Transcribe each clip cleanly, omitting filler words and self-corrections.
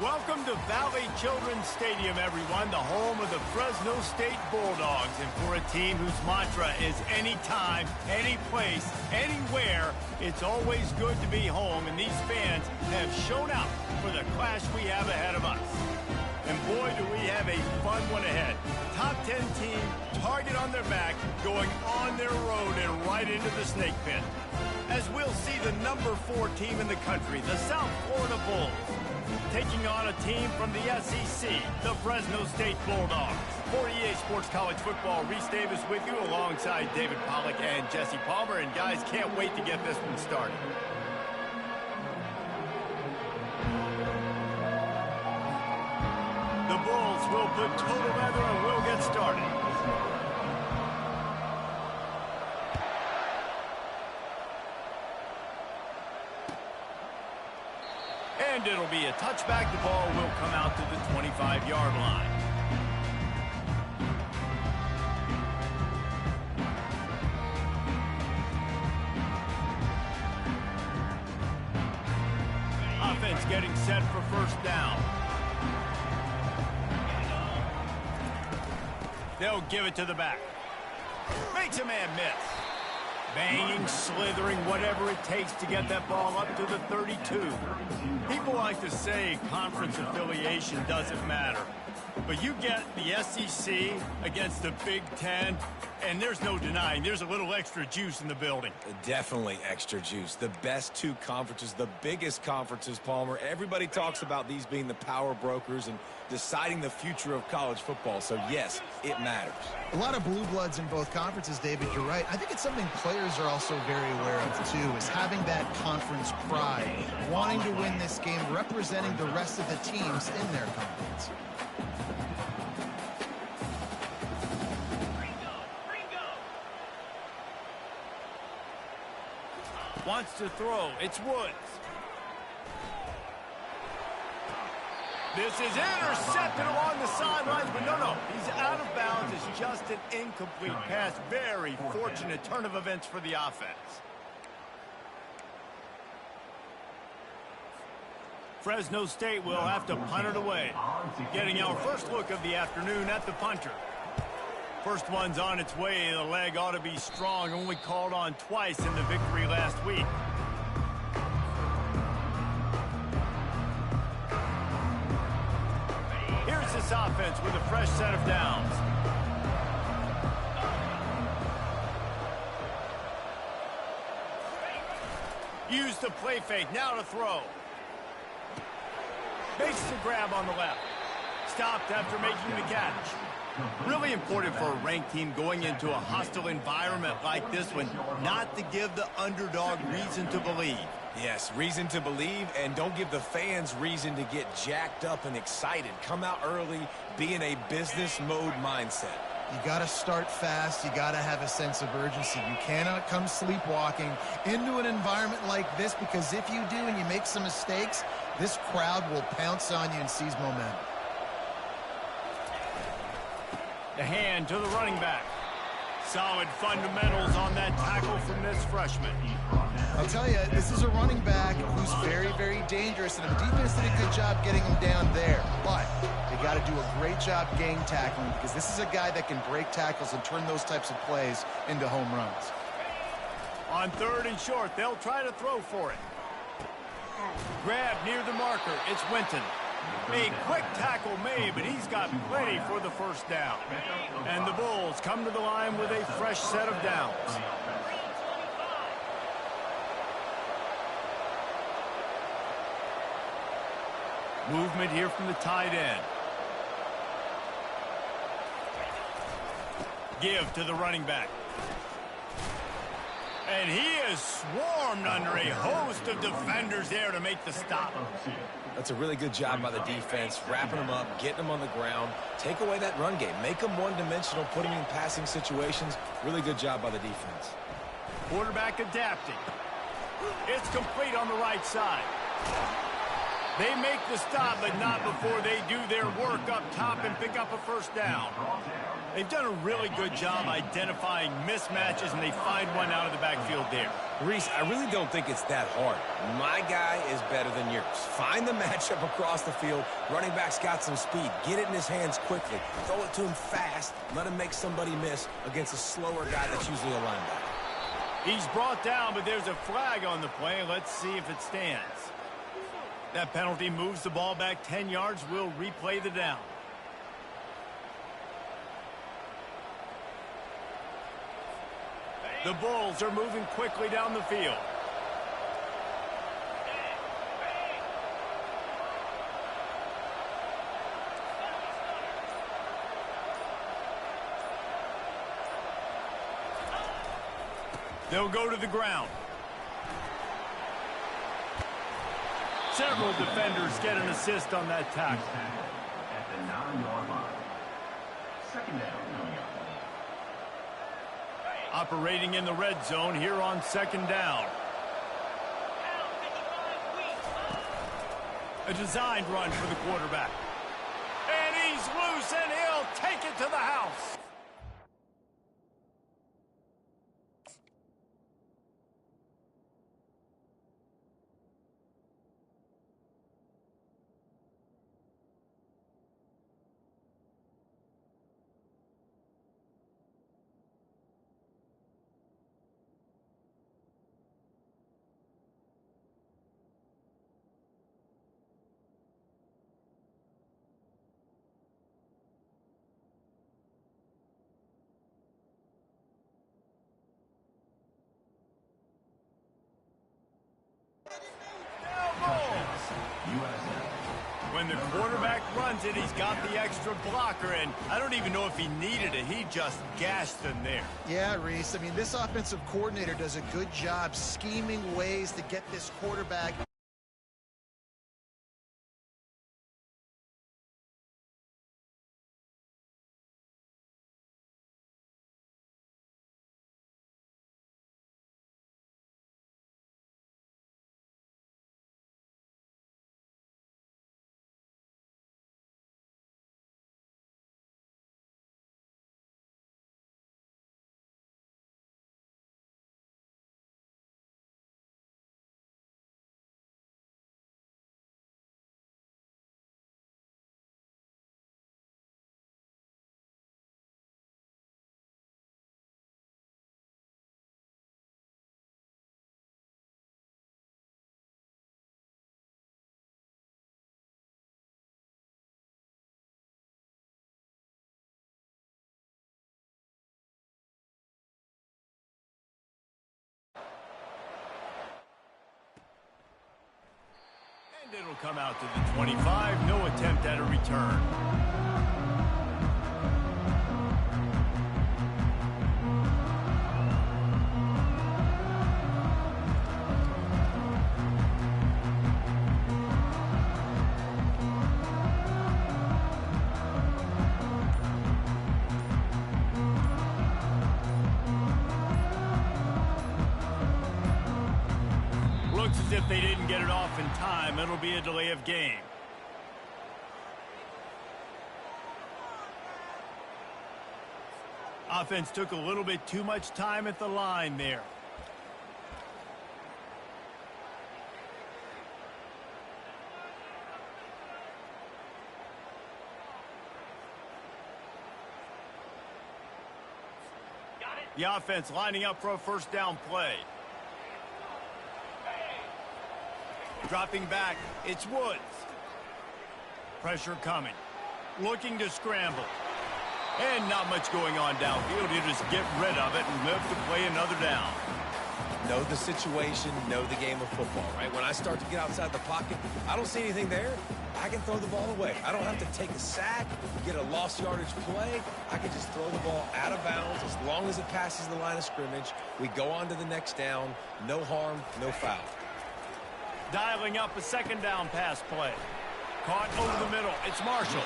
Welcome to Valley Children's Stadium, everyone, the home of the Fresno State Bulldogs. And for a team whose mantra is anytime, any place, anywhere, it's always good to be home. And these fans have shown out for the clash we have ahead of us. And boy, do we have a fun one ahead. Top 10 team, target on their back, going on their road and right into the snake pit. As we'll see the number 4 team in the country, the South Florida Bulls, taking on a team from the SEC, the Fresno State Bulldogs. For EA Sports College Football, Reese Davis with you alongside David Pollack and Jesse Palmer. And guys, can't wait to get this one started. The Bulls will put total leather and we'll get started. And it'll be a touchback. The ball will come out to the 25-yard line. Offense getting set for first down. They'll give it to the back. Makes a man miss. Banging, slithering, whatever it takes to get that ball up to the 32. People like to say conference affiliation doesn't matter. But you get the SEC against the Big Ten, and there's no denying there's a little extra juice in the building. Definitely extra juice. The best 2 conferences, the biggest conferences, Palmer. Everybody talks about these being the power brokers and deciding the future of college football. So, yes, it matters. A lot of blue bloods in both conferences, David. You're right. I think it's something players are also very aware of, too, is having that conference pride, wanting to win this game, representing the rest of the teams in their conference. Wants to throw. It's Woods. This is intercepted along the sidelines, but no. He's out of bounds. It's just an incomplete pass. Very fortunate turn of events for the offense. Fresno State will have to punt it away. Getting our first look of the afternoon at the punter. First one's on its way. The leg ought to be strong. Only called on twice in the victory last week. Here's this offense with a fresh set of downs. Use the play fake. Now to throw. Makes the grab on the left. Stopped after making the catch. Really important for a ranked team going into a hostile environment like this one, not to give the underdog reason to believe. Yes, reason to believe, and don't give the fans reason to get jacked up and excited. Come out early, be in a business mode mindset. You got to start fast. You got to have a sense of urgency. You cannot come sleepwalking into an environment like this, because if you do and you make some mistakes, this crowd will pounce on you and seize momentum. The hand to the running back. Solid fundamentals on that tackle from this freshman. I'll tell you, this is a running back who's very, very dangerous, and the defense did a good job getting him down there. But they got to do a great job game tackling, because this is a guy that can break tackles and turn those types of plays into home runs. On 3rd and short, they'll try to throw for it. Grab near the marker. It's Winton. A quick tackle made, but he's got plenty for the first down. And the Bulls come to the line with a fresh set of downs. Movement here from the tight end. Give to the running back. And he is swarmed under a host of defenders there to make the stop. That's a really good job by the defense, wrapping them up, getting them on the ground. Take away that run game. Make them one-dimensional, put them in passing situations. Really good job by the defense. Quarterback adapting. It's complete on the right side. They make the stop, but not before they do their work up top and pick up a first down. They've done a really good job identifying mismatches, and they find one out of the backfield there. Reese, I really don't think it's that hard. My guy is better than yours. Find the matchup across the field. Running back's got some speed. Get it in his hands quickly. Throw it to him fast. Let him make somebody miss against a slower guy that's usually a linebacker. He's brought down, but there's a flag on the play. Let's see if it stands. That penalty moves the ball back 10 yards. We'll replay the down. The Bulls are moving quickly down the field. They'll go to the ground. Several defenders get an assist on that tackle. At the 9-yard line. Second down. Operating in the red zone here on second down. A designed run for the quarterback. And he's loose, and he'll take it to the house. When the quarterback runs it, he's got the extra blocker, and I don't even know if he needed it. He just gashed them there. Yeah, Reese. I mean, this offensive coordinator does a good job scheming ways to get this quarterback. And it'll come out to the 25. No attempt at a return. Looks as if they didn't get it off in time. It'll be a delay of game. Offense took a little bit too much time at the line there. The offense lining up for a first down play. Dropping back, it's Woods. Pressure coming. Looking to scramble. And not much going on downfield. You just get rid of it and live to play another down. Know the situation, know the game of football, right? When I start to get outside the pocket, I don't see anything there. I can throw the ball away. I don't have to take a sack, get a lost yardage play. I can just throw the ball out of bounds as long as it passes the line of scrimmage. We go on to the next down. No harm, no foul. Dialing up a second down pass play. Caught over the middle. It's Marshall.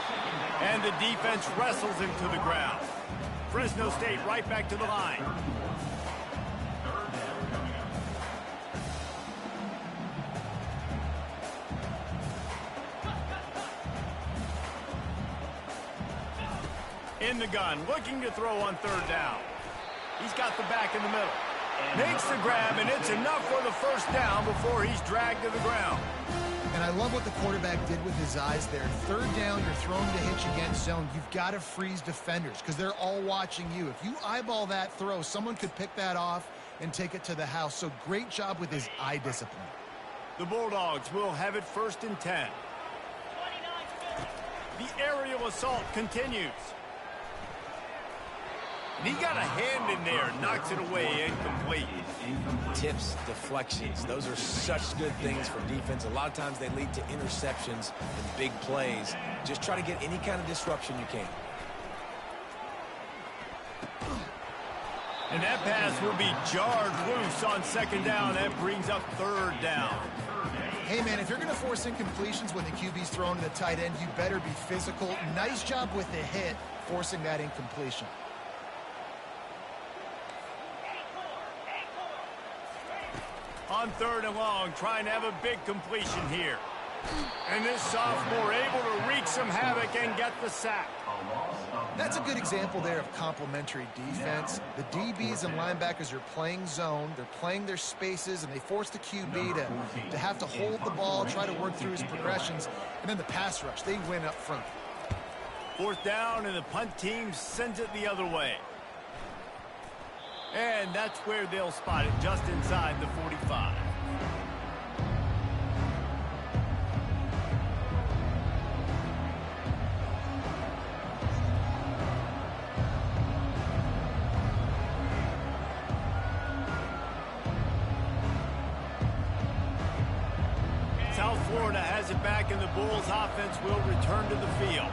And the defense wrestles him to the ground. Fresno State right back to the line. In the gun, looking to throw on third down. He's got the back in the middle. Makes the grab, and it's enough for the first down before he's dragged to the ground. And I love what the quarterback did with his eyes there. Third down, you're throwing the hitch against zone. You've got to freeze defenders because they're all watching you. If you eyeball that throw, someone could pick that off and take it to the house. So great job with his eye discipline. The Bulldogs will have it 1st and 10. The aerial assault continues. And he got a hand in there, knocks it away, incomplete. Tips, deflections, those are such good things for defense. A lot of times they lead to interceptions and big plays. Just try to get any kind of disruption you can. And that pass will be jarred loose on 2nd down. That brings up 3rd down. Hey, man, if you're going to force incompletions when the QB's thrown to the tight end, you better be physical. Nice job with the hit, forcing that incompletion. On 3rd and long, trying to have a big completion here. And this sophomore able to wreak some havoc and get the sack. That's a good example there of complementary defense. The DBs and linebackers are playing zone, they're playing their spaces, and they force the QB to have to hold the ball, try to work through his progressions, and then the pass rush, they win up front. 4th down, and the punt team sends it the other way. And that's where they'll spot it, just inside the 45. South Florida has it back, and the Bulls offense will return to the field.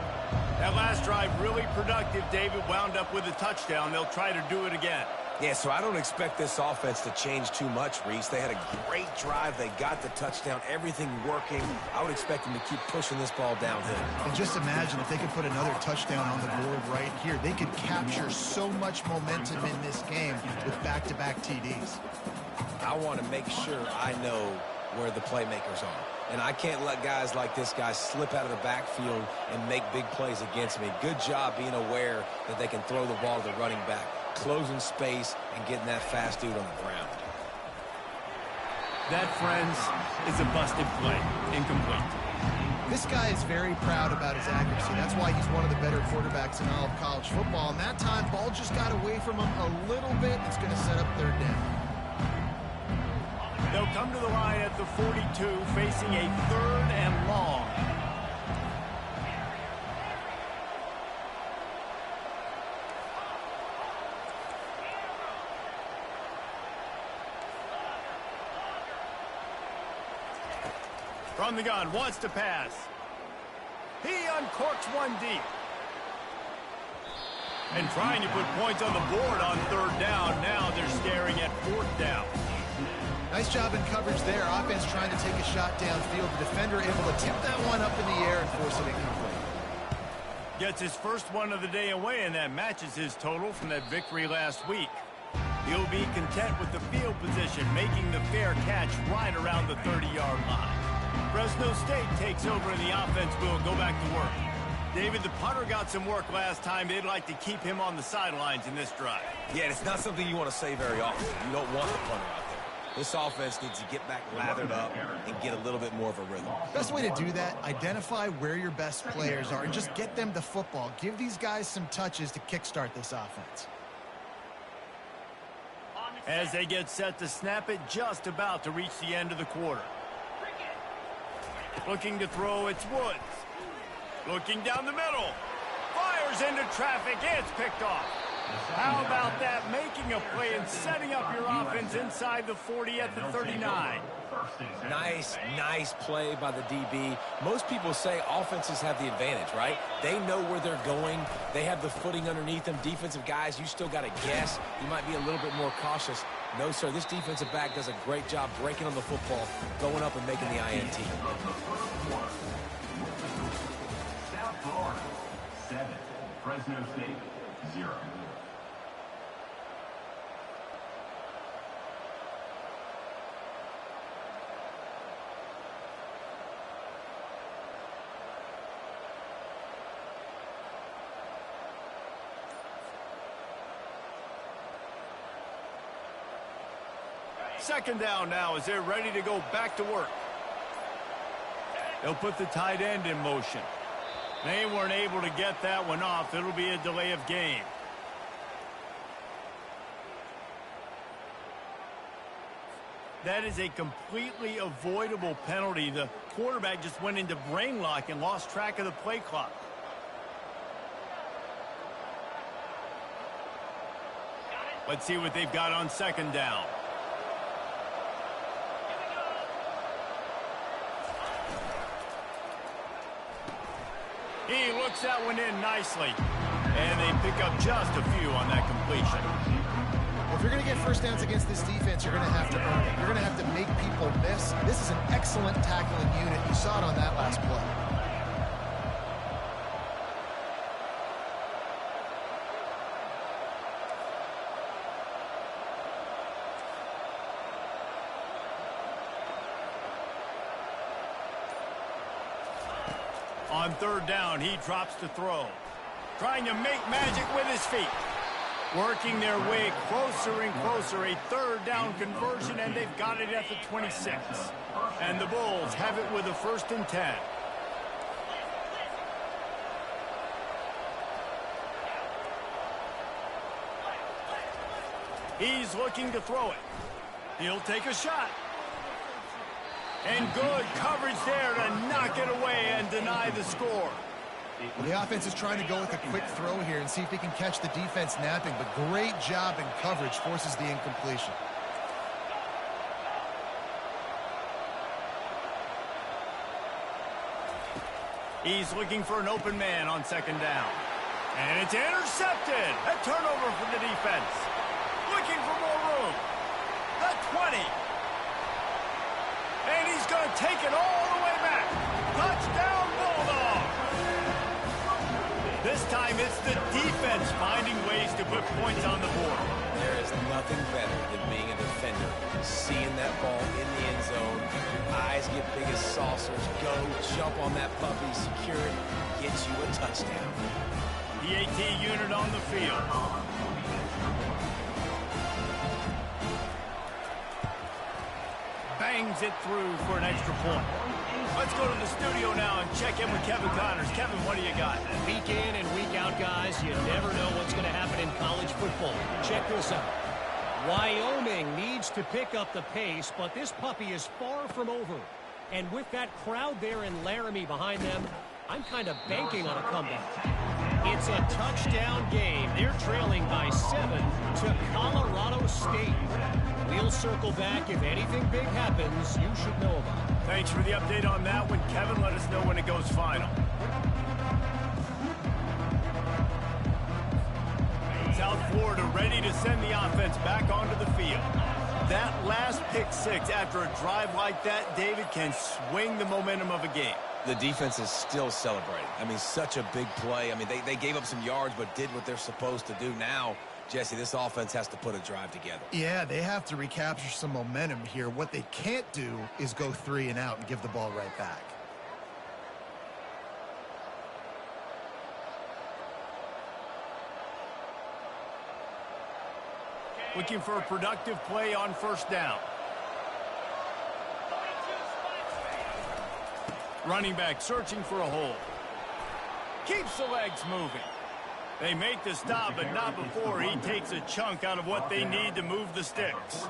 That last drive really productive. David wound up with a touchdown. They'll try to do it again. Yeah, so I don't expect this offense to change too much, Reese. They had a great drive. They got the touchdown. Everything working. I would expect them to keep pushing this ball downhill. And just imagine if they could put another touchdown on the board right here. They could capture so much momentum in this game with back-to-back TDs. I want to make sure I know where the playmakers are. And I can't let guys like this guy slip out of the backfield and make big plays against me. Good job being aware that they can throw the ball to the running back, closing space, and getting that fast dude on the ground. That, friends, is a busted play. Incomplete. This guy is very proud about his accuracy. That's why he's one of the better quarterbacks in all of college football. And that time, ball just got away from him a little bit. It's going to set up 3rd down. They'll come to the line at the 42, facing a 3rd and long. From the gun, wants to pass. He uncorks one deep. And trying to put points on the board on 3rd down. Now they're staring at 4th down. Nice job in coverage there. Offense trying to take a shot downfield. The defender able to tip that one up in the air and force it incomplete. Gets his first one of the day away, and that matches his total from that victory last week. He'll be content with the field position, making the fair catch right around the 30-yard line. Fresno State takes over, and the offense will go back to work. David, the punter got some work last time. They'd like to keep him on the sidelines in this drive. Yeah, it's not something you want to say very often. You don't want the punter out there. This offense needs to get back lathered up and get a little bit more of a rhythm. Best way to do that, identify where your best players are and just get them the football. Give these guys some touches to kickstart this offense. As they get set to snap it, just about to reach the end of the quarter. Looking to throw, it's Woods. Looking down the middle. Fires into traffic. It's picked off. How about that? Making a play and setting up your offense inside the 40 at the 39. Nice play by the DB. Most people say offenses have the advantage, right? They know where they're going. They have the footing underneath them. Defensive guys, you still got to guess. You might be a little bit more cautious. No, sir, this defensive back does a great job breaking on the football, going up and making the INT. South Florida, 7. Fresno State, 0. Second down now as they're ready to go back to work. They'll put the tight end in motion. They weren't able to get that one off. It'll be a delay of game. That is a completely avoidable penalty. The quarterback just went into brain lock and lost track of the play clock. Let's see what they've got on second down. He looks that one in nicely. And they pick up just a few on that completion. Well, if you're going to get first downs against this defense, you're going to have to earn it. You're going to have to make people miss. This is an excellent tackling unit. You saw it on that last play. On third down, he drops to throw. Trying to make magic with his feet. Working their way closer and closer. A third down conversion, and they've got it at the 26. And the Bulls have it with a 1st and 10. He's looking to throw it. He'll take a shot. And good coverage there to knock it away and deny the score. Well, the offense is trying to go with a quick throw here and see if they can catch the defense napping, but great job in coverage forces the incompletion. He's looking for an open man on second down. And it's intercepted. A turnover for the defense. Looking for more room. The 20. And he's going to take it all the way back. Touchdown, Bulldog. This time it's the defense finding ways to put points on the board. There is nothing better than being a defender. Seeing that ball in the end zone. Eyes get big as saucers. Go, jump on that puppy, secure it, get you a touchdown. The AT unit on the field. Bangs it through for an extra point. Let's go to the studio now and check in with Kevin Connors. Kevin, what do you got? Week in and week out, guys, you never know what's going to happen in college football. Check this out. Wyoming needs to pick up the pace, but this puppy is far from over. And with that crowd there in Laramie behind them, I'm kind of banking on a comeback. It's a touchdown game. They're trailing by 7 to Colorado State. We'll circle back. If anything big happens, you should know about it. Thanks for the update on that one, Kevin. Let us know when it goes final. South Florida ready to send the offense back onto the field. That last pick six after a drive like that, David, can swing the momentum of a game. The defense is still celebrating. I mean, such a big play. I mean, they gave up some yards but did what they're supposed to do. Now, Jesse, this offense has to put a drive together. Yeah, they have to recapture some momentum here. What they can't do is go 3 and out and give the ball right back. Looking for a productive play on first down. Running back searching for a hole. Keeps the legs moving. They make the stop, but not before he takes a chunk out of what they need to move the sticks.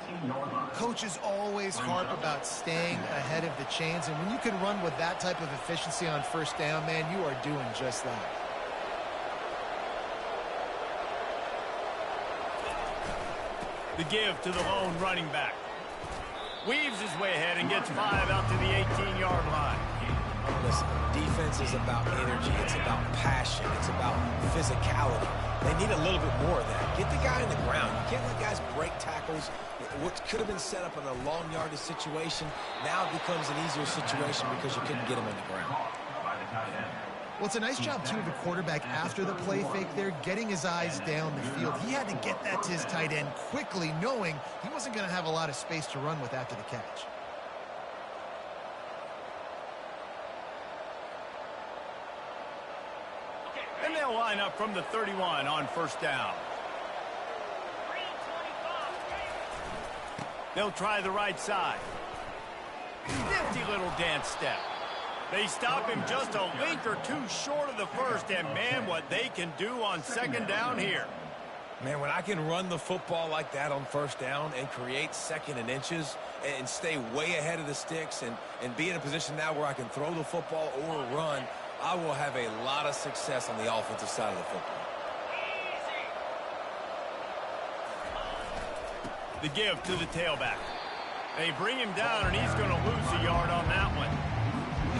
Coaches always harp about staying ahead of the chains, and when you can run with that type of efficiency on first down, man, you are doing just that. The give to the lone running back. Weaves his way ahead and gets 5 out to the 18-yard line. Listen, defense is about energy. It's about passion. It's about physicality. They need a little bit more of that. Get the guy on the ground. You can't let guys break tackles. What could have been set up in a long yardage situation now it becomes an easier situation because you couldn't get him on the ground. Well, it's a nice job, too, of the quarterback after the play fake there, getting his eyes down the field. He had to get that to his tight end quickly, knowing he wasn't going to have a lot of space to run with after the catch. And they'll line up from the 31 on first down. They'll try the right side. Nifty little dance step. They stop him just a link or two short of the first, and man, what they can do on second down here. Man, when I can run the football like that on first down and create second and inches and stay way ahead of the sticks and be in a position now where I can throw the football or run, I will have a lot of success on the offensive side of the football. The give to the tailback. They bring him down, and he's going to lose a yard on that one.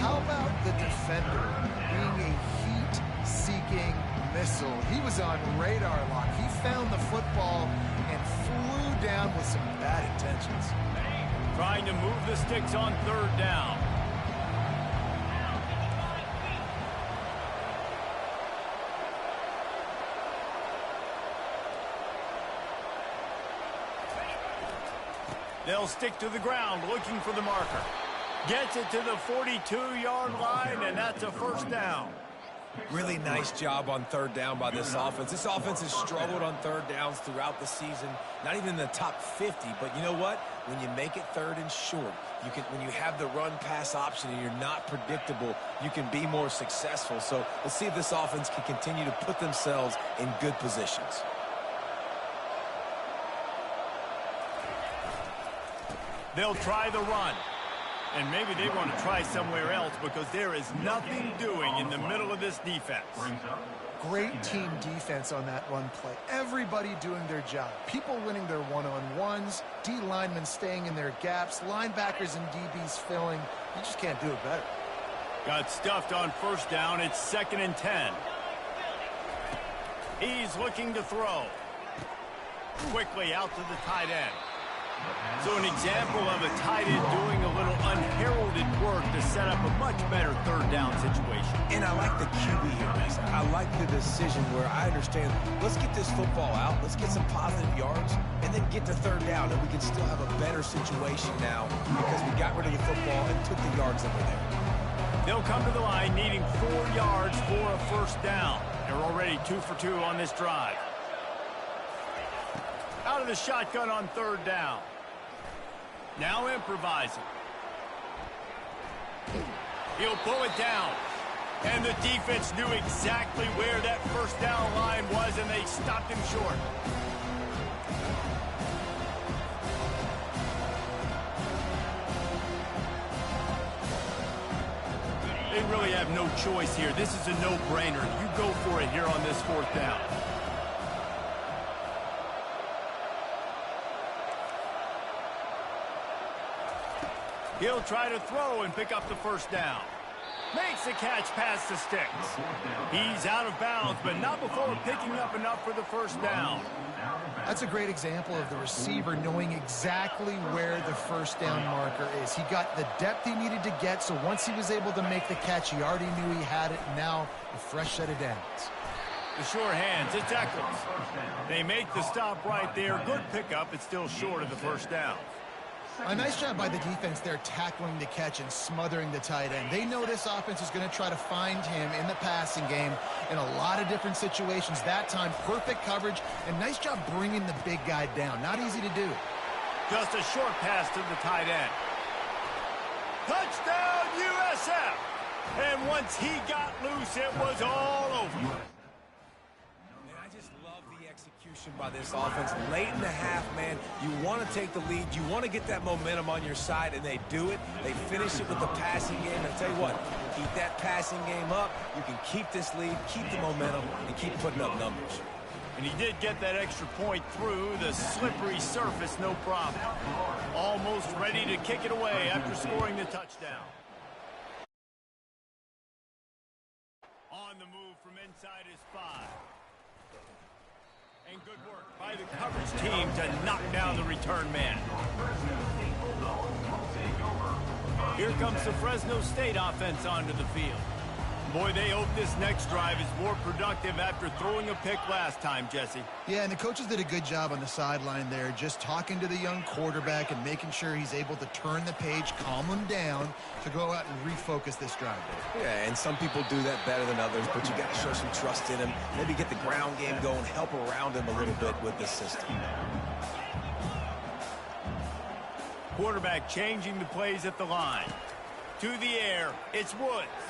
How about the defender being a heat-seeking missile? He was on radar lock. He found the football and flew down with some bad intentions. Trying to move the sticks on third down. They'll stick to the ground looking for the marker. Gets it to the 42-yard line, and that's a first down. Really nice job on third down by this offense. This offense has struggled on third downs throughout the season, not even in the top 50. But you know what? When you make it third and short, when you have the run-pass option and you're not predictable, you can be more successful. So let's see if this offense can continue to put themselves in good positions. They'll try the run. And maybe they want to try somewhere else because there is nothing doing in the middle of this defense. Great team defense on that run play. Everybody doing their job. People winning their one-on-ones, D linemen staying in their gaps, linebackers and DBs filling. You just can't do it better. Got stuffed on first down. It's 2nd and 10. He's looking to throw. Quickly out to the tight end. So an example of a tight end doing a little unheralded work to set up a much better third down situation. And I like the QB here, Mason. I like the decision where I understand, let's get this football out, let's get some positive yards, and then get to third down, and we can still have a better situation now because we got rid of the football and took the yards that were there. They'll come to the line needing 4 yards for a first down. They're already 2 for 2 on this drive. Out of the shotgun on third down. Now improvising. He'll pull it down. And the defense knew exactly where that first down line was, and they stopped him short. They really have no choice here. This is a no-brainer. You go for it here on this 4th down. He'll try to throw and pick up the first down. Makes the catch past the sticks. He's out of bounds, but not before picking up enough for the first down. That's a great example of the receiver knowing exactly where the first down marker is. He got the depth he needed to get, so once he was able to make the catch, he already knew he had it, and now a fresh set of downs. The sure hands, it's Eccles. They make the stop right there. Good pickup, it's still short of the first down. A nice job by the defense there tackling the catch and smothering the tight end. They know this offense is going to try to find him in the passing game in a lot of different situations. That time, perfect coverage, and nice job bringing the big guy down. Not easy to do. Just a short pass to the tight end. Touchdown, USF! And once he got loose, it was all over. By this offense late in the half, man. You want to take the lead, you want to get that momentum on your side, and they do it. They finish it with the passing game, and I tell you what, keep that passing game up, you can keep this lead, keep the momentum, and keep putting up numbers. And he did get that extra point through the slippery surface, no problem. Almost ready to kick it away after scoring the touchdown. On the move from inside his 5. And good work by the coverage team to knock down the return man. Here comes the Fresno State offense onto the field. Boy, they hope this next drive is more productive after throwing a pick last time, Jesse. Yeah, and the coaches did a good job on the sideline there, just talking to the young quarterback and making sure he's able to turn the page, calm him down to go out and refocus this drive, Dave. Yeah, and some people do that better than others, but you got to show some trust in him. Maybe get the ground game going, help around him a little bit with this system. Quarterback changing the plays at the line. To the air, it's Woods.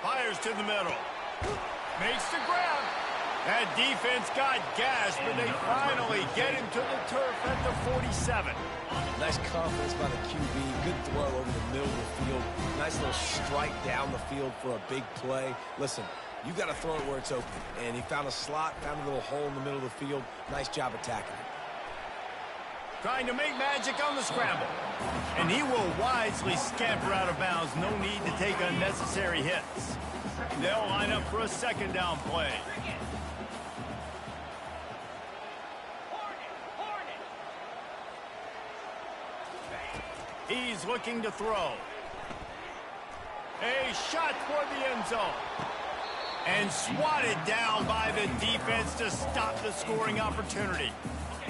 Fires to the middle. Makes the grab. That defense got gashed, but they finally get him to the turf at the 47. Nice confidence by the QB. Good throw over the middle of the field. Nice little strike down the field for a big play. Listen, you got to throw it where it's open. And he found a slot, found a little hole in the middle of the field. Nice job attacking it. Trying to make magic on the scramble. And he will wisely scamper out of bounds. No need to take unnecessary hits. They'll line up for a second down play. He's looking to throw. A shot toward the end zone. And swatted down by the defense to stop the scoring opportunity.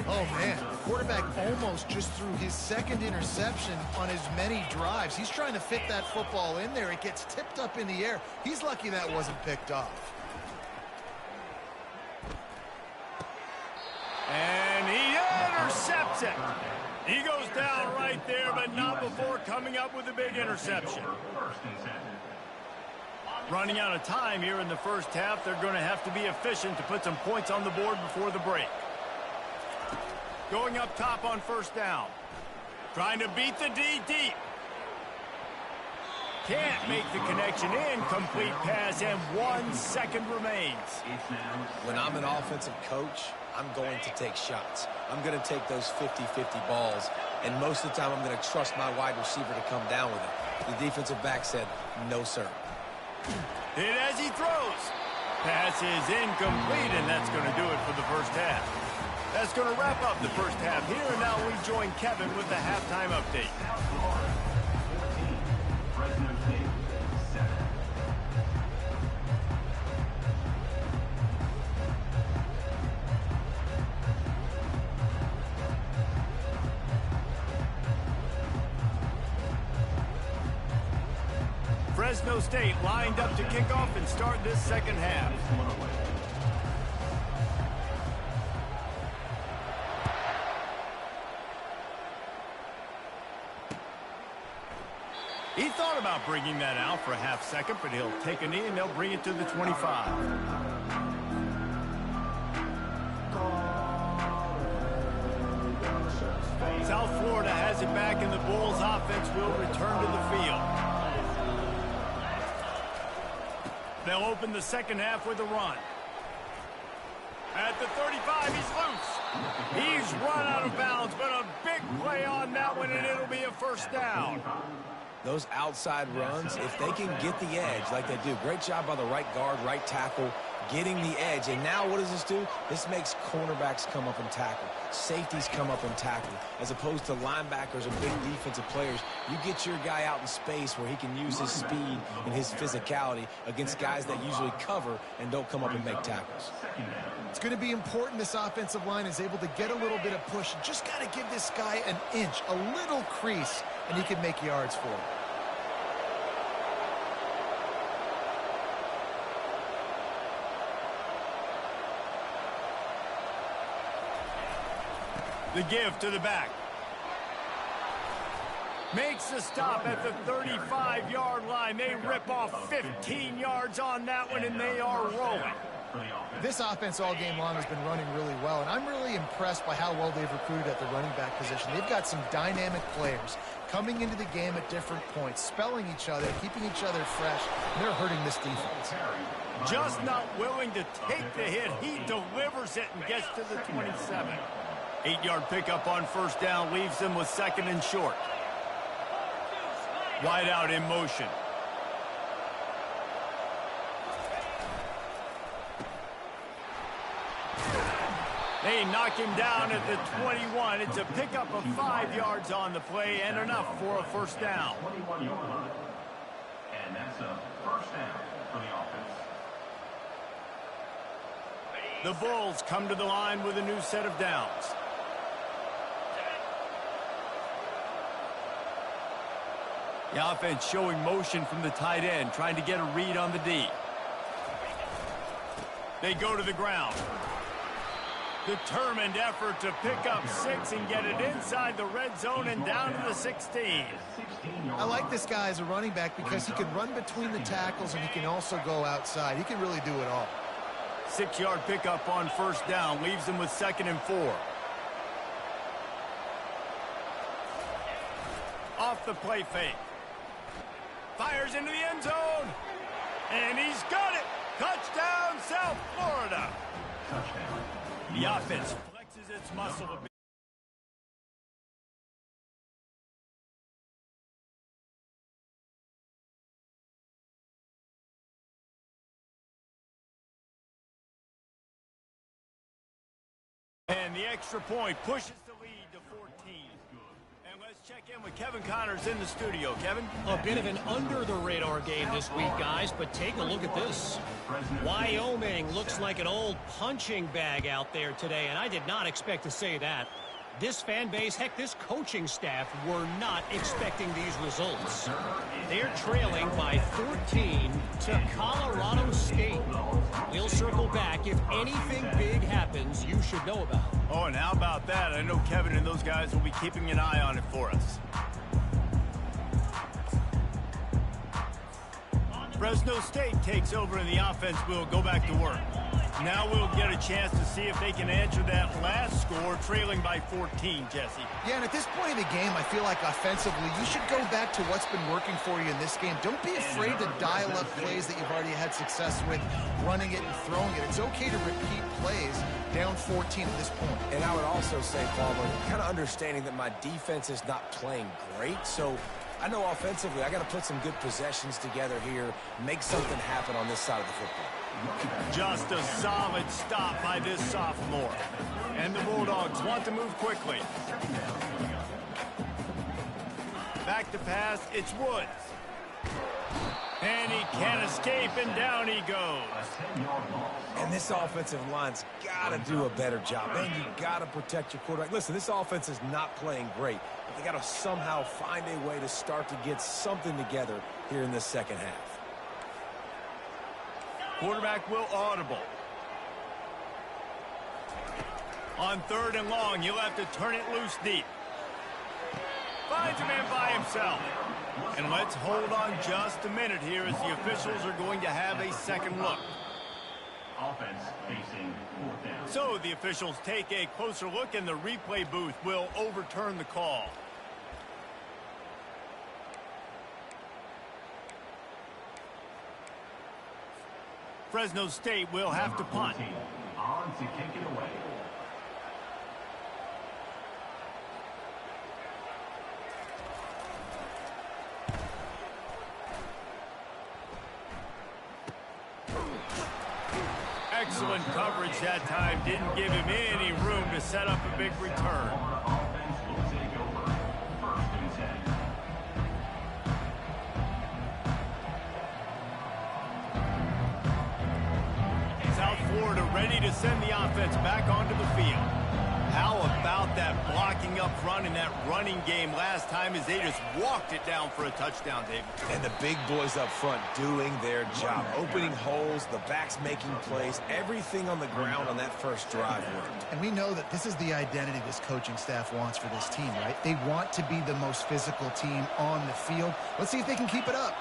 Oh, man. The quarterback almost just threw his second interception on as many drives. He's trying to fit that football in there. It gets tipped up in the air. He's lucky that wasn't picked off. And he intercepts it. He goes down right there, but not before coming up with a big interception. Running out of time here in the first half. They're going to have to be efficient to put some points on the board before the break. Going up top on first down. Trying to beat the D deep. Can't make the connection. Incomplete pass, and 1 second remains. When I'm an offensive coach, I'm going to take shots. I'm going to take those 50-50 balls, and most of the time I'm going to trust my wide receiver to come down with it. The defensive back said, no, sir. Hit as he throws. Pass is incomplete, and that's going to do it for the first half. That's going to wrap up the first half here, and now we join Kevin with the halftime update. Fresno State 7. Fresno State lined up to kick off and start this second half. He thought about bringing that out for a half second, but he'll take a knee and they'll bring it to the 25. South Florida has it back, and the Bulls offense will return to the field. They'll open the second half with a run. At the 35, he's loose. He's run out of bounds, but a big play on that one, and it'll be a first down. Those outside runs, if they can get the edge like they do, great job by the right guard, right tackle, getting the edge. And now what does this do? This makes cornerbacks come up and tackle. Safeties come up and tackle. As opposed to linebackers or big defensive players, you get your guy out in space where he can use his speed and his physicality against guys that usually cover and don't come up and make tackles. It's going to be important this offensive line is able to get a little bit of push. Just got to give this guy an inch, a little crease, and he can make yards for it. The give to the back. Makes the stop at the 35-yard line. They rip off 15 yards on that one, and they are rolling. This offense all game long has been running really well, and I'm really impressed by how well they've recruited at the running back position. They've got some dynamic players coming into the game at different points, spelling each other, keeping each other fresh, and they're hurting this defense. Just not willing to take the hit. He delivers it and gets to the 27. 8-yard pickup on first down leaves them with second and short. Wide out in motion. They knock him down at the 21. It's a pickup of 5 yards on the play and enough for a first down. 21-yard line. And that's a first down for the offense. The Bulls come to the line with a new set of downs. The offense showing motion from the tight end, trying to get a read on the D. They go to the ground. Determined effort to pick up 6 and get it inside the red zone and down to the 16. I like this guy as a running back because he can run between the tackles and he can also go outside. He can really do it all. 6-yard pickup on first down leaves him with 2nd and 4. Off the play fake. Fires into the end zone. And he's got it. Touchdown, South Florida. Touchdown. The offense flexes its muscle a bit. And the extra point pushes the lead to 14. And let's check in with Kevin Connors in the studio. Kevin? A bit of an under-the-radar game this week, guys, but take a look at this. Wyoming looks like an old punching bag out there today, and I did not expect to say that. This fan base, heck, this coaching staff were not expecting these results. They're trailing by 14 to Colorado State. We'll circle back. If anything big happens, you should know about it. Oh, and how about that? I know Kevin and those guys will be keeping an eye on it for us. Fresno State takes over in the offense. We'll go back to work. Now we'll get a chance to see if they can answer that last score, trailing by 14, Jesse. Yeah, and at this point in the game, I feel like offensively, you should go back to what's been working for you in this game. Don't be afraid to dial up plays that you've already had success with, running it and throwing it. It's okay to repeat plays down 14 at this point. And I would also say, Palmer, kind of understanding that my defense is not playing great, so I know offensively I got to put some good possessions together here, make something happen on this side of the football. Just a solid stop by this sophomore. And the Bulldogs want to move quickly. Back to pass, it's Woods. And he can't escape, and down he goes. And this offensive line's got to do a better job. And you got to protect your quarterback. Listen, this offense is not playing great, but they got to somehow find a way to start to get something together here in this second half. Quarterback will audible. On 3rd and long, you'll have to turn it loose deep. Finds a man by himself. And let's hold on just a minute here as the officials are going to have a second look. Offense facing 4th down. So the officials take a closer look, and the replay booth will overturn the call. Fresno State will have to punt. 14, on to kick it away. Excellent coverage that time. Didn't give him any room to set up a big return. Offense will take over. 1st and 10. South Florida ready to send the offense back onto the field. How about that blocking up front and that running game last time as they just walked it down for a touchdown, David? And the big boys up front doing their job, opening holes, the backs making plays, everything on the ground on that first drive worked. And we know that this is the identity this coaching staff wants for this team, right? They want to be the most physical team on the field. Let's see if they can keep it up.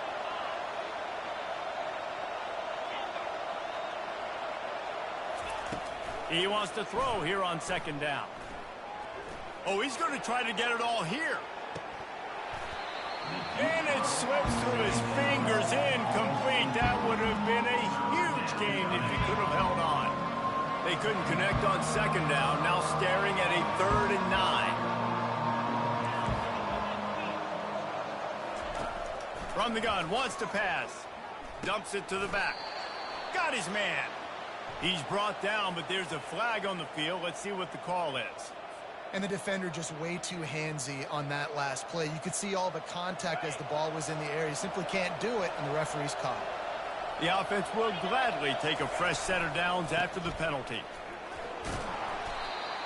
He wants to throw here on 2nd down. Oh, he's going to try to get it all here. And it slips through his fingers, incomplete. That would have been a huge game if he could have held on. They couldn't connect on 2nd down, now staring at a 3rd and 9. From the gun, wants to pass. Dumps it to the back. Got his man. He's brought down, but there's a flag on the field. Let's see what the call is. And the defender just way too handsy on that last play. You could see all the contact as the ball was in the air. He simply can't do it, and the referee's caught it. The offense will gladly take a fresh set of downs after the penalty.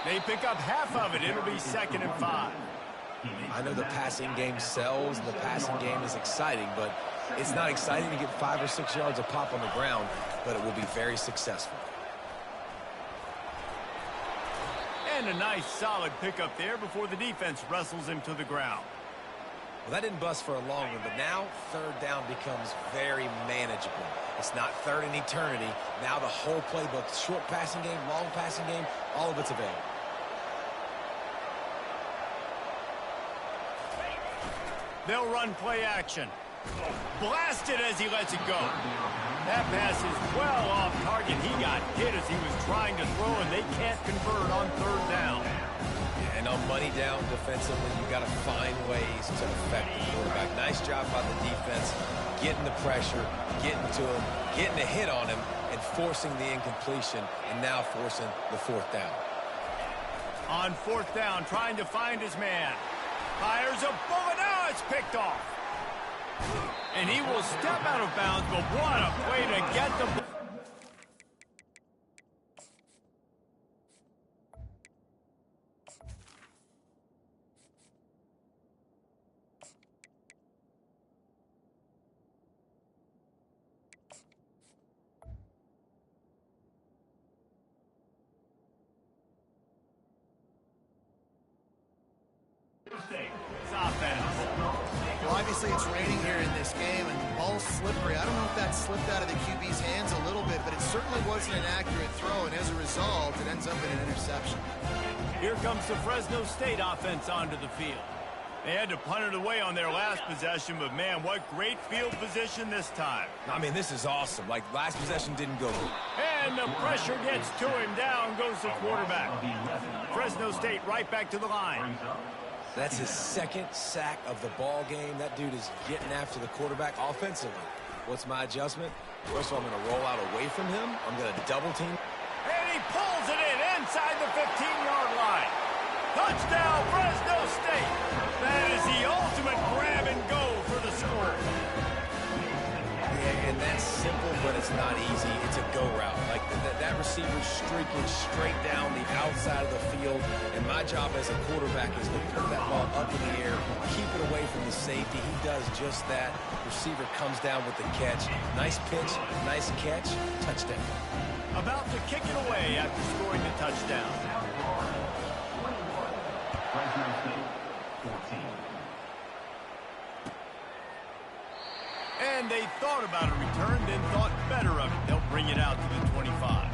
They pick up half of it. It'll be 2nd and 5. I know the passing game sells, and the passing game is exciting, but it's not exciting to get 5 or 6 yards of pop on the ground, but it will be very successful. And a nice solid pickup there before the defense wrestles him to the ground. Well, that didn't bust for a long one, but now third down becomes very manageable. It's not third in eternity. Now the whole playbook, short passing game, long passing game, all of it's available. They'll run play action. Blasted as he lets it go. That pass is well off target. He got hit as he was trying to throw, and they can't convert on third down. And on money down defensively, you've got to find ways to affect the quarterback. Nice job by the defense, getting the pressure, getting to him, getting a hit on him, and forcing the incompletion, and now forcing the fourth down. On fourth down, trying to find his man. Fires a bullet. Now it's picked off. And he will step out of bounds, but what a play to get the ball. Well, obviously it's raining here in this game, and the ball's slippery. I don't know if that slipped out of the QB's hands a little bit, but it certainly wasn't an accurate throw, and as a result, it ends up in an interception. Here comes the Fresno State offense onto the field. They had to punt it away on their last possession, but man, what great field position this time. I mean, this is awesome. Like, last possession didn't go good. And the pressure gets to him. Down goes the quarterback. Fresno State right back to the line. That's his second sack of the ball game. That dude is getting after the quarterback offensively. What's my adjustment? First of all, I'm going to roll out away from him. I'm going to double team. And he pulls it in inside the 15-yard line. Touchdown, Fresno State. That is the ultimate grab and go for the score. Yeah, and that's simple, but it's not easy. It's a go route. Like, that receiver's streaking straight down the outside of the field, and my job as a quarterback is to put that ball up in the air, keep it away from the safety. He does just that. Receiver comes down with the catch. Nice pitch, nice catch, touchdown. About to kick it away after scoring the touchdown. Fresno State, 14. And they thought about a return, then thought better of it. They'll bring it out to the 25.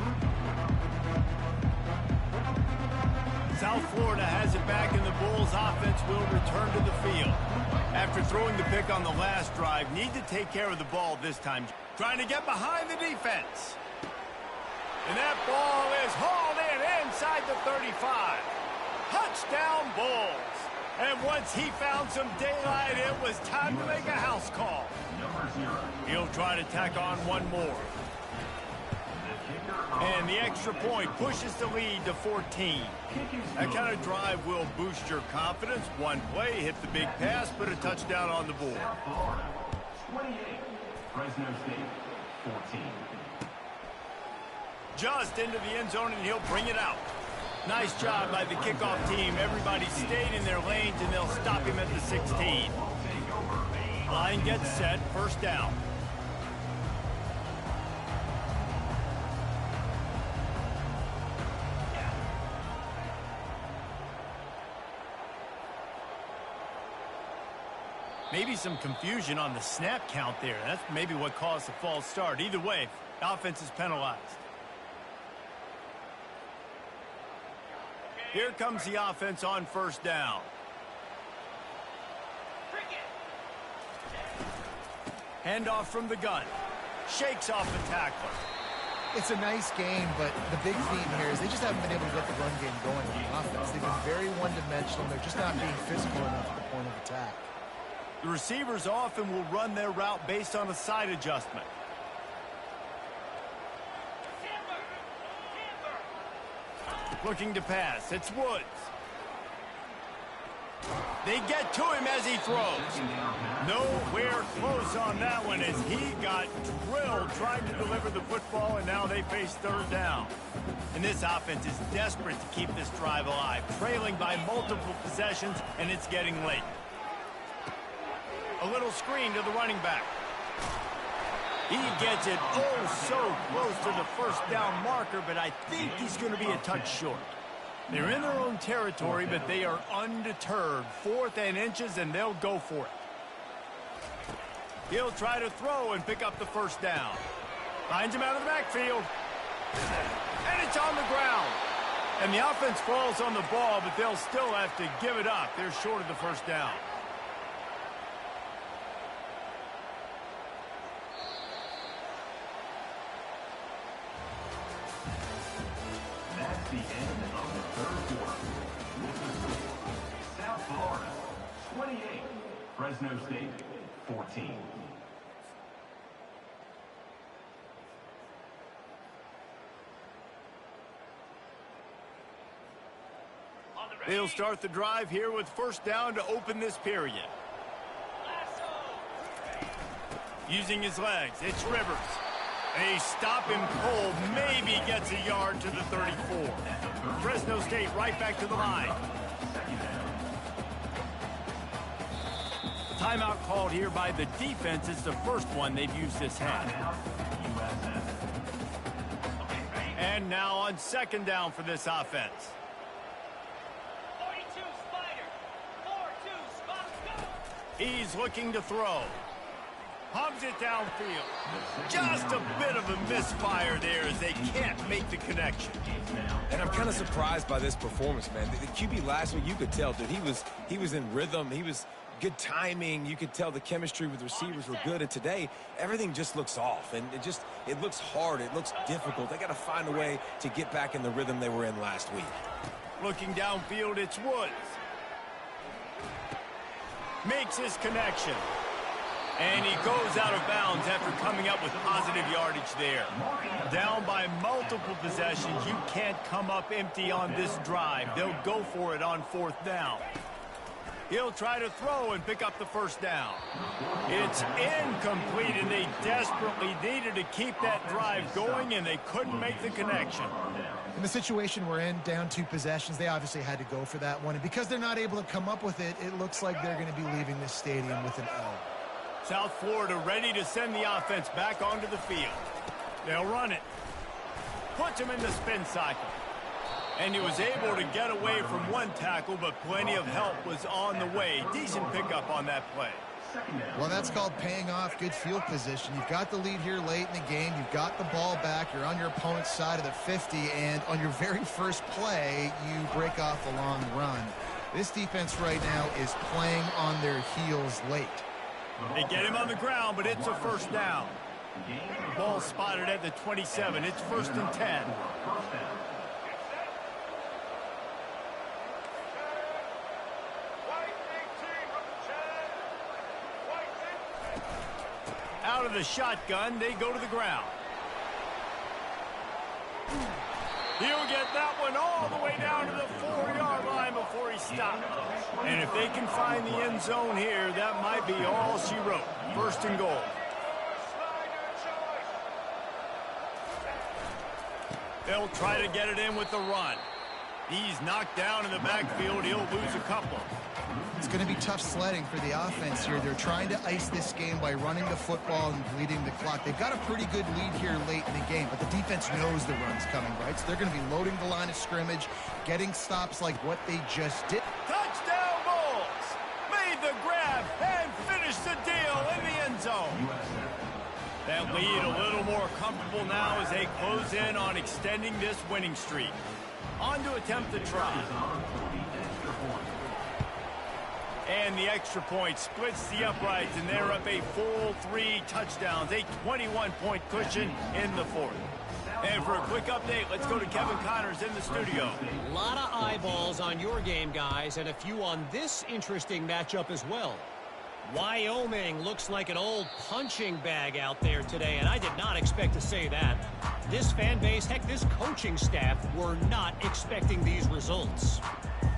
South Florida has it back, and the Bulls offense will return to the field. After throwing the pick on the last drive, need to take care of the ball this time. Trying to get behind the defense. And that ball is hauled in inside the 35. Touchdown Bulls. And once he found some daylight, it was time to make a house call. He'll try to tack on one more. And the extra point pushes the lead to 14. That kind of drive will boost your confidence. One play, hit the big pass, put a touchdown on the board. 28, Fresno State, 14. Just into the end zone, and he'll bring it out. Nice job by the kickoff team. Everybody stayed in their lanes, and they'll stop him at the 16. Line gets set, first down. Maybe some confusion on the snap count there. That's maybe what caused the false start. Either way, offense is penalized. Here comes the offense on first down. Handoff from the gun. Shakes off the tackler. It's a nice game, but the big theme here is they just haven't been able to get the run game going on the offense. They've been very one-dimensional. They're just not being physical enough at the point of attack. The receivers often will run their route based on a side adjustment. Looking to pass. It's Woods. They get to him as he throws. Nowhere close on that one as he got drilled trying to deliver the football, and now they face third down. And this offense is desperate to keep this drive alive, trailing by multiple possessions, and it's getting late. A little screen to the running back. He gets it oh so close to the first down marker, but I think he's going to be a touch short. They're in their own territory, but they are undeterred. 4th and inches, and they'll go for it. He'll try to throw and pick up the first down. Finds him out of the backfield. And it's on the ground. And the offense falls on the ball, but they'll still have to give it up. They're short of the first down. That's the end of the third quarter. With the score, South Florida 28, Fresno State 14. They'll start the drive here with first down to open this period. Using his legs, it's Rivers. A stop him cold, maybe gets a yard to the 34. Fresno State right back to the line. Timeout called here by the defense. It's the first one they've used this half. And now on second down for this offense. He's looking to throw. Pumps it downfield. Just a bit of a misfire there as they can't make the connection. And I'm kind of surprised by this performance, man. The QB last week, you could tell that he was in rhythm. He was good timing. You could tell the chemistry with receivers were good. And today, everything just looks off. And it looks hard. It looks difficult. They got to find a way to get back in the rhythm they were in last week. Looking downfield, it's Woods. Makes his connection. And he goes out of bounds after coming up with positive yardage there. Down by multiple possessions. You can't come up empty on this drive. They'll go for it on fourth down. He'll try to throw and pick up the first down. It's incomplete, and they desperately needed to keep that drive going, and they couldn't make the connection. In the situation we're in, down 2 possessions, they obviously had to go for that one. And because they're not able to come up with it, it looks like they're going to be leaving this stadium with an L. South Florida ready to send the offense back onto the field. They'll run it. Puts him in the spin cycle. And he was able to get away from one tackle, but plenty of help was on the way. Decent pickup on that play. Well, that's called paying off good field position. You've got the lead here late in the game. You've got the ball back. You're on your opponent's side of the 50, and on your very first play, you break off a long run. This defense right now is playing on their heels late. They get him on the ground, but it's a first down. Ball spotted at the 27. It's 1st and 10. Out of the shotgun, they go to the ground. He'll get that one all the way down to the 4-yard line before he stopped. And if they can find the end zone here, that might be all she wrote. 1st and goal. They'll try to get it in with the run. He's knocked down in the backfield. He'll lose a couple. It's going to be tough sledding for the offense here. They're trying to ice this game by running the football and bleeding the clock. They've got a pretty good lead here late in the game, but the defense knows the run's coming, right? So they're going to be loading the line of scrimmage, getting stops like what they just did. Touchdown Bulls! Made the grab and finished the deal in the end zone. That lead a little more comfortable now as they close in on extending this winning streak. On to attempt the try. And the extra point splits the uprights, and they're up a full 3 touchdowns, a 21-point cushion in the 4th. And for a quick update, let's go to Kevin Connors in the studio. A lot of eyeballs on your game, guys, and a few on this interesting matchup as well. Wyoming looks like an old punching bag out there today, and I did not expect to say that. This fan base, heck, this coaching staff were not expecting these results.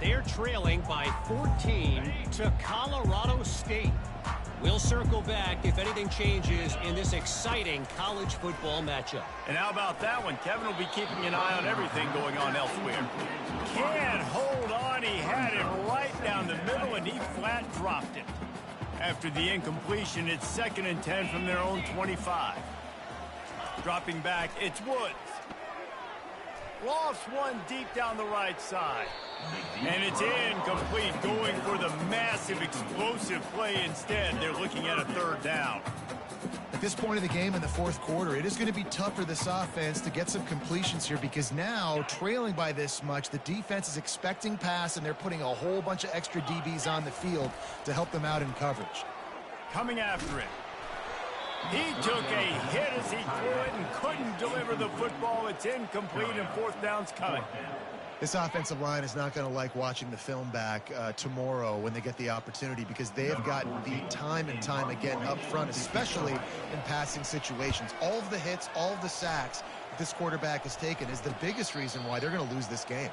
They're trailing by 14 to Colorado State. We'll circle back if anything changes in this exciting college football matchup. And how about that one? Kevin will be keeping an eye on everything going on elsewhere. Can't hold on. He had it right down the middle, and he flat dropped it. After the incompletion, it's 2nd and 10 from their own 25. Dropping back, it's Woods. Lofts one deep down the right side. And it's incomplete, going for the massive, explosive play instead. They're looking at a third down. At this point of the game in the fourth quarter, it is going to be tough for this offense to get some completions here because now, trailing by this much, the defense is expecting pass, and they're putting a whole bunch of extra DBs on the field to help them out in coverage. Coming after it. He took a hit as he threw it and couldn't deliver the football. It's incomplete, and fourth down's coming. This offensive line is not going to like watching the film back tomorrow when they get the opportunity because they have gotten beat time and time again up front, especially in passing situations. All of the hits, all of the sacks that this quarterback has taken is the biggest reason why they're going to lose this game.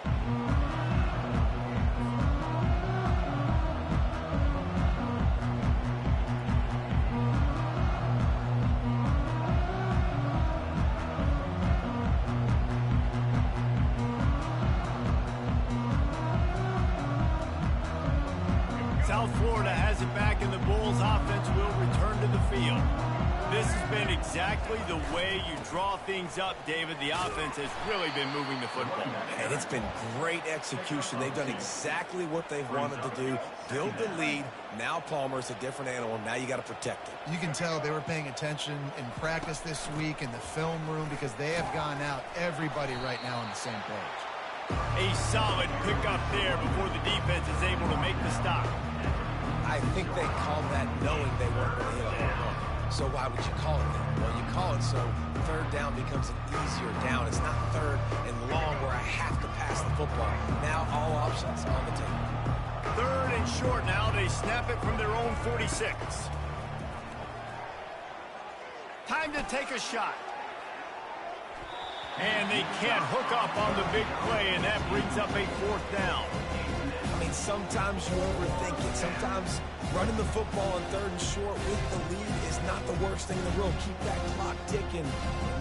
South Florida has it back, and the Bulls offense will return to the field. This has been exactly the way you draw things up, David. The offense has really been moving the football. And it's been great execution. They've done exactly what they've wanted to do. Build the lead. Now Palmer's a different animal. Now you got to protect it. You can tell they were paying attention in practice this week in the film room because they have gone out, everybody right now on the same page. A solid pickup there before the defense is able to make the stop. I think they called that knowing they weren't going to hit a home run. So why would you call it that? Well, you call it so third down becomes an easier down. It's not third and long where I have to pass the football. Now all options on the table. Third and short now. They snap it from their own 46. Time to take a shot. And they can't hook up on the big play, and that brings up a fourth down. I mean, sometimes you overthink it. Sometimes running the football on third and short with the lead is not the worst thing in the world. Keep that clock ticking.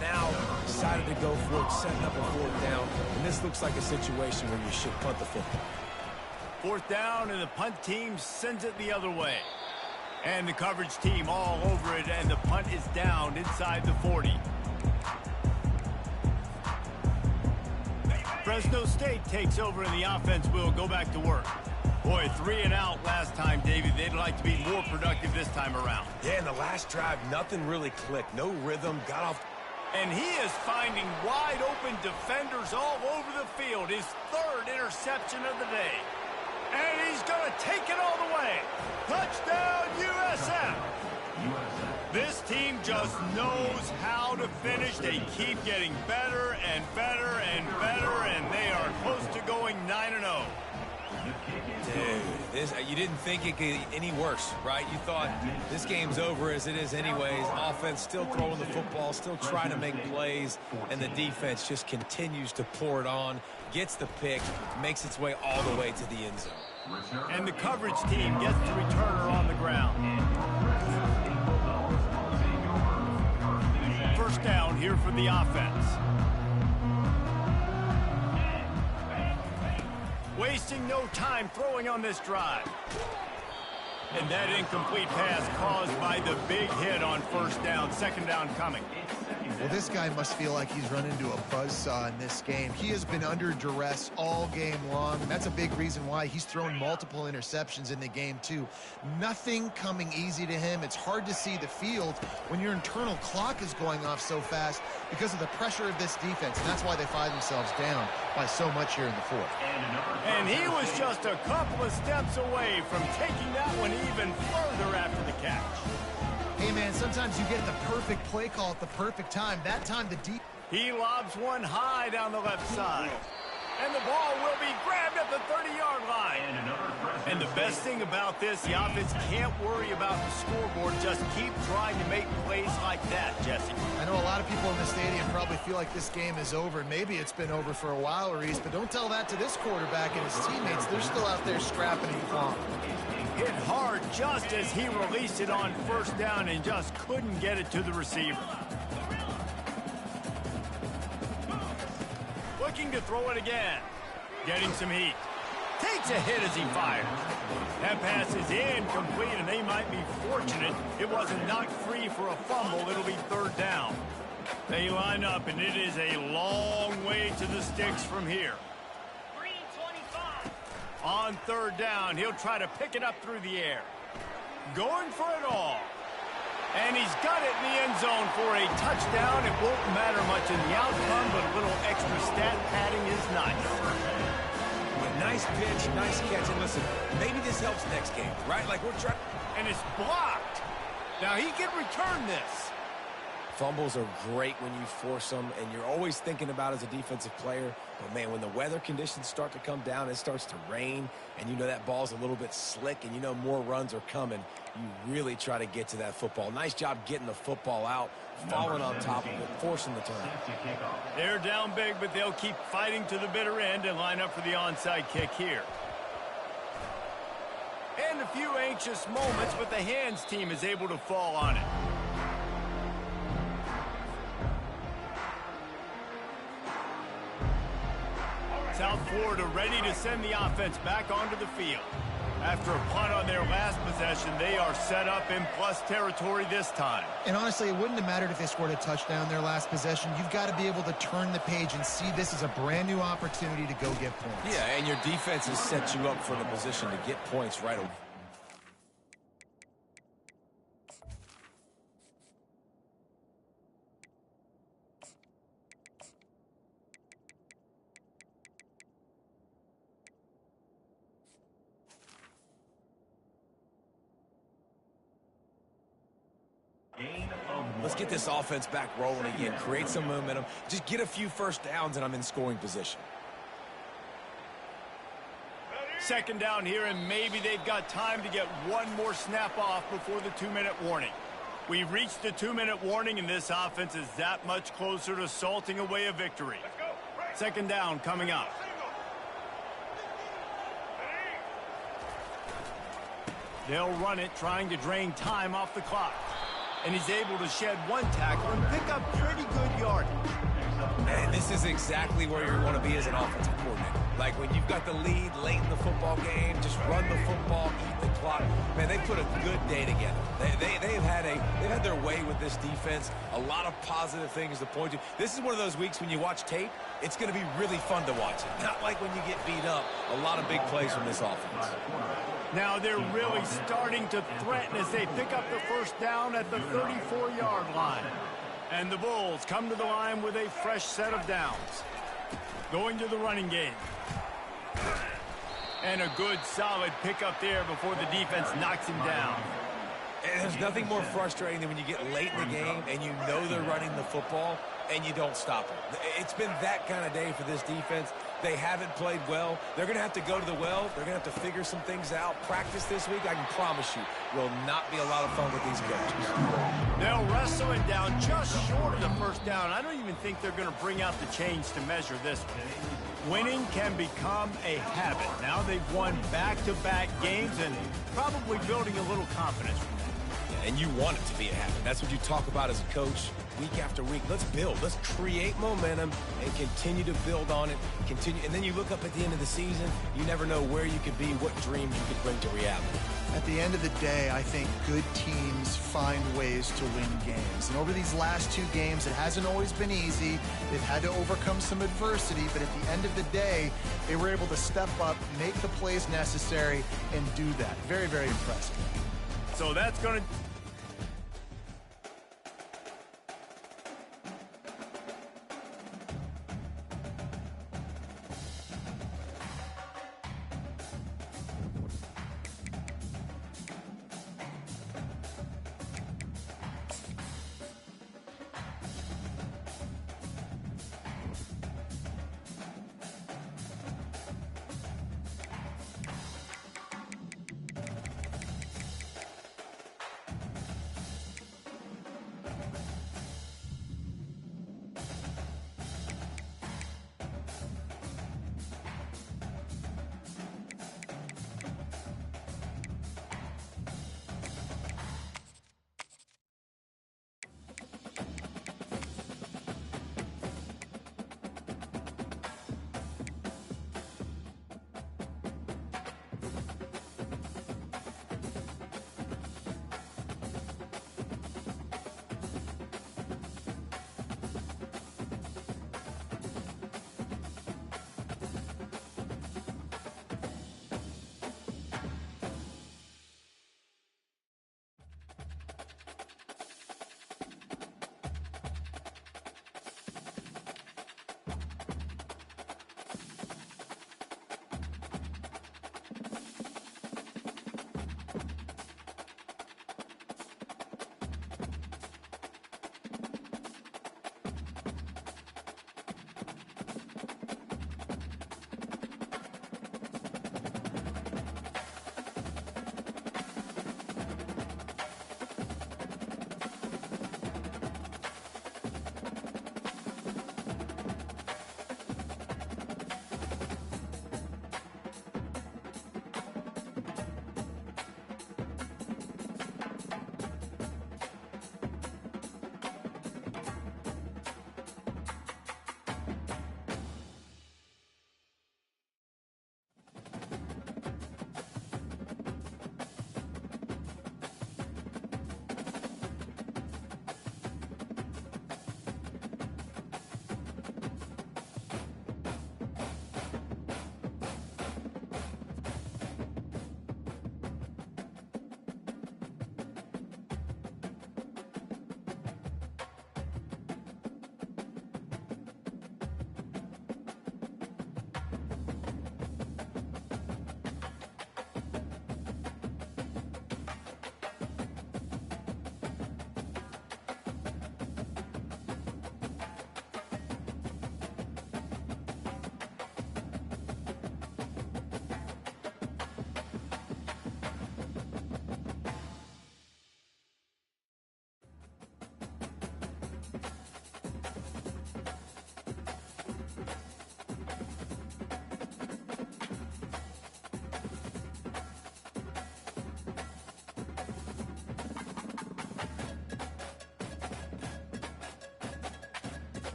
Now decided to go for it, setting up a fourth down. And this looks like a situation where you should punt the football. Fourth down, and the punt team sends it the other way. And the coverage team all over it, and the punt is down inside the 40. Fresno State takes over, and the offense will go back to work. Boy, 3 and out last time, Davey. They'd like to be more productive this time around. Yeah, in the last drive, nothing really clicked. No rhythm, got off. And he is finding wide-open defenders all over the field. His third interception of the day. And he's going to take it all the way. Touchdown, USF. This team just knows how to finish. They keep getting better and better and better, and they are close to going 9-0. Dude, you didn't think it could get any worse, right? You thought this game's over as it is anyways. Offense still throwing the football, still trying to make plays, and the defense just continues to pour it on, gets the pick, makes its way all the way to the end zone. And the coverage team gets the returner on the ground. First down here for the offense. Wasting no time throwing on this drive. And that incomplete pass caused by the big hit on first down. Second down coming. Well, this guy must feel like he's run into a buzzsaw in this game. He has been under duress all game long, and that's a big reason why he's thrown multiple interceptions in the game, too. Nothing coming easy to him. It's hard to see the field when your internal clock is going off so fast because of the pressure of this defense, and that's why they find themselves down by so much here in the fourth. And he was just a couple of steps away from taking that one even further after the catch. Hey, man, sometimes you get the perfect play call at the perfect time. That time, the deep... He lobs one high down the left side. And the ball will be grabbed at the 30-yard line. And the best thing about this, the offense can't worry about the scoreboard. Just keep trying to make plays like that, Jesse. I know a lot of people in the stadium probably feel like this game is over. Maybe it's been over for a while, Reese, but don't tell that to this quarterback and his teammates. They're still out there scrapping and clawing. Hit hard just as he released it on first down and just couldn't get it to the receiver. Looking to throw it again. Getting some heat. Takes a hit as he fires. That pass is incomplete, and they might be fortunate it wasn't knocked free for a fumble. It'll be third down. They line up, and it is a long way to the sticks from here. On third down, he'll try to pick it up through the air. Going for it all. And he's got it in the end zone for a touchdown. It won't matter much in the outcome, but a little extra stat padding is nice. Nice pitch, nice catch. And listen, maybe this helps next game, right? Like we're trying. And it's blocked. Now he can return this. Fumbles are great when you force them, and you're always thinking about as a defensive player, but man, when the weather conditions start to come down, it starts to rain, and you know that ball's a little bit slick, and you know more runs are coming, you really try to get to that football. Nice job getting the football out, falling on top of it, forcing the turn. They're down big, but they'll keep fighting to the bitter end and line up for the onside kick here. And a few anxious moments, but the hands team is able to fall on it. South Florida ready to send the offense back onto the field. After a punt on their last possession, they are set up in plus territory this time. And honestly, it wouldn't have mattered if they scored a touchdown their last possession. You've got to be able to turn the page and see this as a brand new opportunity to go get points. Yeah, and your defense has set you up for the position to get points right away. Let's get this offense back rolling again. Create some momentum. Just get a few first downs, and I'm in scoring position. Second down here, and maybe they've got time to get one more snap off before the 2-minute warning. We've reached the 2-minute warning, and this offense is that much closer to salting away a victory. Second down coming up. They'll run it, trying to drain time off the clock. And he's able to shed one tackle and pick up pretty good yardage. And this is exactly where you want to be as an offensive coordinator. Like when you've got the lead late in the football game, just run the football, eat the clock. Man, they put a good day together. They've had their way with this defense. A lot of positive things to point to. This is one of those weeks when you watch tape, it's going to be really fun to watch it. Not like when you get beat up. A lot of big plays from this offense. Now they're really starting to threaten as they pick up the first down at the 34-yard line. And the Bulls come to the line with a fresh set of downs. Going to the running game. And a good solid pickup there before the defense knocks him down. And there's nothing more frustrating than when you get late in the game and you know they're running the football and you don't stop them. It's been that kind of day for this defense. They haven't played well. They're going to have to go to the well. They're going to have to figure some things out. Practice this week, I can promise you, will not be a lot of fun with these coaches. They'll wrestle him down just short of the first down. I don't even think they're going to bring out the chains to measure this one. Winning can become a habit. Now they've won back-to-back games and probably building a little confidence from that. And you want it to be a habit. That's what you talk about as a coach week after week. Let's build. Let's create momentum and continue to build on it. And then you look up at the end of the season, you never know where you could be, what dreams you could bring to reality. At the end of the day, I think good teams find ways to win games. And over these last two games, it hasn't always been easy. They've had to overcome some adversity, but at the end of the day, they were able to step up, make the plays necessary, and do that. Very, very impressive. So that's going to...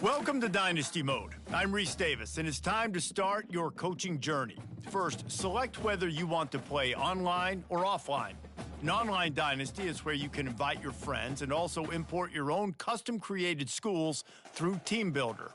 Welcome to Dynasty Mode. I'm Reese Davis, and it's time to start your coaching journey. First, select whether you want to play online or offline. An online Dynasty is where you can invite your friends and also import your own custom-created schools through Team Builder.